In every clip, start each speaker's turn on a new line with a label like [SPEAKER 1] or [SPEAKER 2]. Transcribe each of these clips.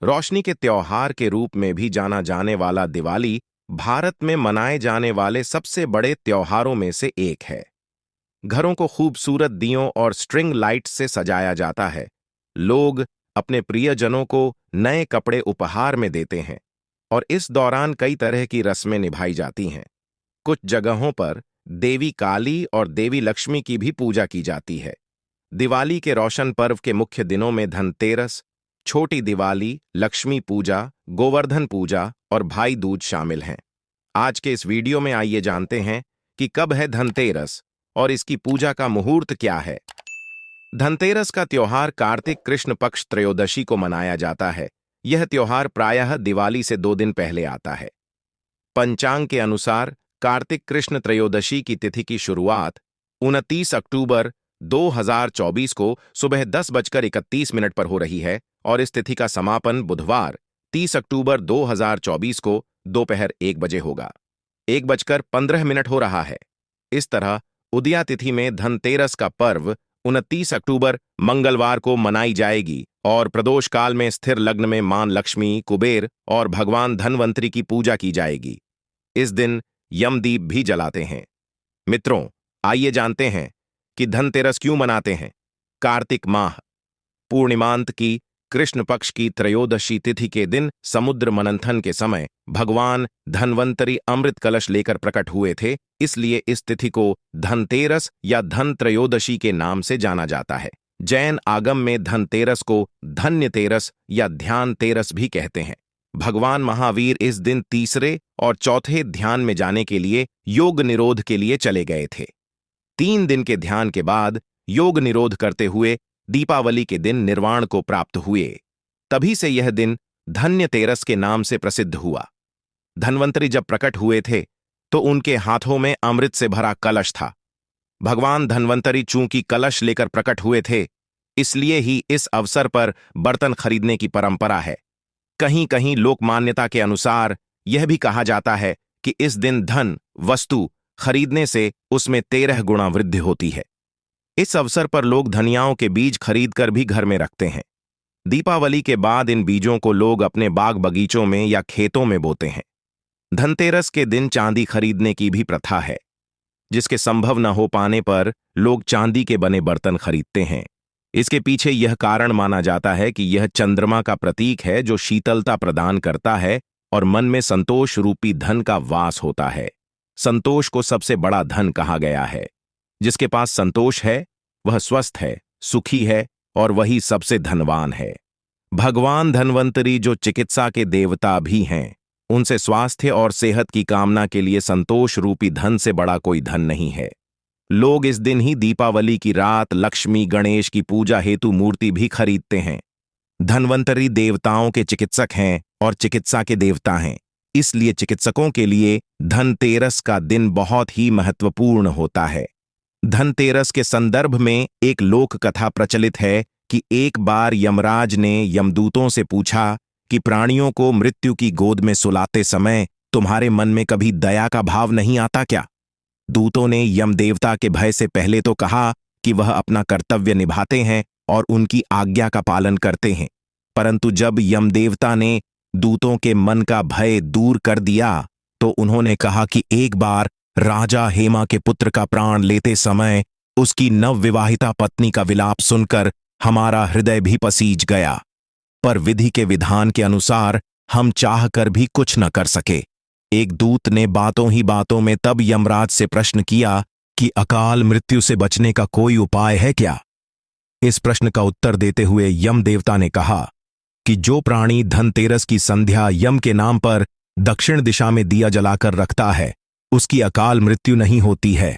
[SPEAKER 1] रोशनी के त्योहार के रूप में भी जाना जाने वाला दिवाली भारत में मनाए जाने वाले सबसे बड़े त्योहारों में से एक है। घरों को खूबसूरत दियों और स्ट्रिंग लाइट्स से सजाया जाता है। लोग अपने प्रियजनों को नए कपड़े उपहार में देते हैं और इस दौरान कई तरह की रस्में निभाई जाती हैं। कुछ जगहों पर देवी काली और देवी लक्ष्मी की भी पूजा की जाती है। दिवाली के रोशन पर्व के मुख्य दिनों में धनतेरस, छोटी दिवाली, लक्ष्मी पूजा, गोवर्धन पूजा और भाई दूज शामिल हैं। आज के इस वीडियो में आइए जानते हैं कि कब है धनतेरस और इसकी पूजा का मुहूर्त क्या है। धनतेरस का त्योहार कार्तिक कृष्ण पक्ष त्रयोदशी को मनाया जाता है। यह त्योहार प्रायः दिवाली से 2 दिन पहले आता है। पंचांग के अनुसार कार्तिक कृष्ण त्रयोदशी की तिथि की शुरुआत 29 अक्टूबर 2024 को सुबह 10:31 पर हो रही है और इस तिथि का समापन बुधवार 30 अक्टूबर 2024 को दोपहर 1 बजे होगा। 1:15 हो रहा है। इस तरह उदया तिथि में धनतेरस का पर्व 29 अक्टूबर मंगलवार को मनाई जाएगी और प्रदोष काल में स्थिर लग्न में मां लक्ष्मी, कुबेर और भगवान धनवंतरी की पूजा की जाएगी। इस दिन यमदीप भी जलाते हैं। मित्रों, आइए जानते हैं कि धनतेरस क्यों मनाते हैं। कार्तिक माह पूर्णिमांत की कृष्ण पक्ष की त्रयोदशी तिथि के दिन समुद्र मंथन के समय भगवान धनवंतरी अमृत कलश लेकर प्रकट हुए थे, इसलिए इस तिथि को धनतेरस या धन त्रयोदशी के नाम से जाना जाता है। जैन आगम में धनतेरस को धन्यतेरस या ध्यान तेरस भी कहते हैं। भगवान महावीर इस दिन तीसरे और चौथे ध्यान में जाने के लिए योग निरोध के लिए चले गए थे। 3 दिन के ध्यान के बाद योग निरोध करते हुए दीपावली के दिन निर्वाण को प्राप्त हुए। तभी से यह दिन धन्यतेरस के नाम से प्रसिद्ध हुआ। धनवंतरी जब प्रकट हुए थे तो उनके हाथों में अमृत से भरा कलश था। भगवान धनवंतरी चूंकि कलश लेकर प्रकट हुए थे, इसलिए ही इस अवसर पर बर्तन खरीदने की परंपरा है। कहीं कहीं लोक मान्यता के अनुसार यह भी कहा जाता है कि इस दिन धन वस्तु खरीदने से उसमें 13 गुणा वृद्धि होती है। इस अवसर पर लोग धनियाओं के बीज खरीदकर भी घर में रखते हैं। दीपावली के बाद इन बीजों को लोग अपने बाग बगीचों में या खेतों में बोते हैं। धनतेरस के दिन चांदी खरीदने की भी प्रथा है, जिसके संभव न हो पाने पर लोग चांदी के बने बर्तन खरीदते हैं। इसके पीछे यह कारण माना जाता है कि यह चंद्रमा का प्रतीक है जो शीतलता प्रदान करता है और मन में संतोष रूपी धन का वास होता है। संतोष को सबसे बड़ा धन कहा गया है। जिसके पास संतोष है वह स्वस्थ है, सुखी है और वही सबसे धनवान है। भगवान धनवंतरी जो चिकित्सा के देवता भी हैं, उनसे स्वास्थ्य और सेहत की कामना के लिए संतोष रूपी धन से बड़ा कोई धन नहीं है। लोग इस दिन ही दीपावली की रात लक्ष्मी गणेश की पूजा हेतु मूर्ति भी खरीदते हैं। धनवंतरी देवताओं के चिकित्सक हैं और चिकित्सा के देवता हैं, इसलिए चिकित्सकों के लिए धनतेरस का दिन बहुत ही महत्वपूर्ण होता है। धनतेरस के संदर्भ में एक लोक कथा प्रचलित है कि एक बार यमराज ने यमदूतों से पूछा कि प्राणियों को मृत्यु की गोद में सुलाते समय तुम्हारे मन में कभी दया का भाव नहीं आता क्या? दूतों ने यमदेवता के भय से पहले तो कहा कि वह अपना कर्तव्य निभाते हैं और उनकी आज्ञा का पालन करते हैं, परंतु जब यमदेवता ने दूतों के मन का भय दूर कर दिया तो उन्होंने कहा कि एक बार राजा हेमा के पुत्र का प्राण लेते समय उसकी नवविवाहिता पत्नी का विलाप सुनकर हमारा हृदय भी पसीज गया, पर विधि के विधान के अनुसार हम चाहकर भी कुछ न कर सके। एक दूत ने बातों ही बातों में तब यमराज से प्रश्न किया कि अकाल मृत्यु से बचने का कोई उपाय है क्या? इस प्रश्न का उत्तर देते हुए यम देवता ने कहा कि जो प्राणी धनतेरस की संध्या यम के नाम पर दक्षिण दिशा में दिया जलाकर रखता है, उसकी अकाल मृत्यु नहीं होती है।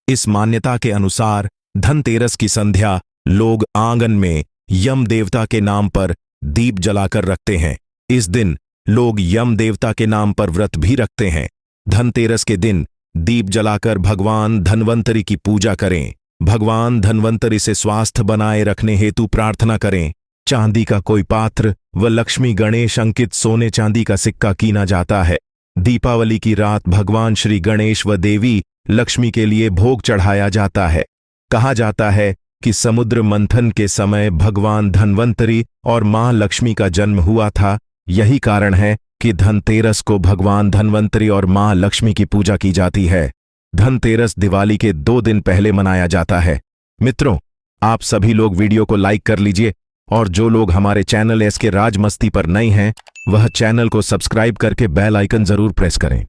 [SPEAKER 1] इस मान्यता के अनुसार धनतेरस की संध्या लोग आंगन में यम देवता के नाम पर दीप जलाकर रखते हैं। इस दिन लोग यम देवता के नाम पर व्रत भी रखते हैं। धनतेरस के दिन दीप जलाकर भगवान धनवंतरी की पूजा करें। भगवान धनवंतरी से स्वास्थ्य बनाए रखने हेतु प्रार्थना करें। चांदी का कोई पात्र व लक्ष्मी गणेश अंकित सोने चांदी का सिक्का कीना जाता है। दीपावली की रात भगवान श्री गणेश व देवी लक्ष्मी के लिए भोग चढ़ाया जाता है। कहा जाता है कि समुद्र मंथन के समय भगवान धन्वंतरी और मां लक्ष्मी का जन्म हुआ था। यही कारण है कि धनतेरस को भगवान धन्वंतरी और मां लक्ष्मी की पूजा की जाती है। धनतेरस दिवाली के 2 दिन पहले मनाया जाता है। मित्रों, आप सभी लोग वीडियो को लाइक कर लीजिए और जो लोग हमारे चैनल एसके राज मस्ती पर नए हैं वह चैनल को सब्सक्राइब करके बेल आइकन जरूर प्रेस करें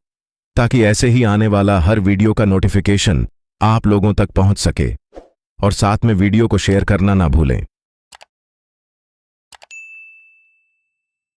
[SPEAKER 1] ताकि ऐसे ही आने वाला हर वीडियो का नोटिफिकेशन आप लोगों तक पहुंच सके। और साथ में वीडियो को शेयर करना ना भूलें।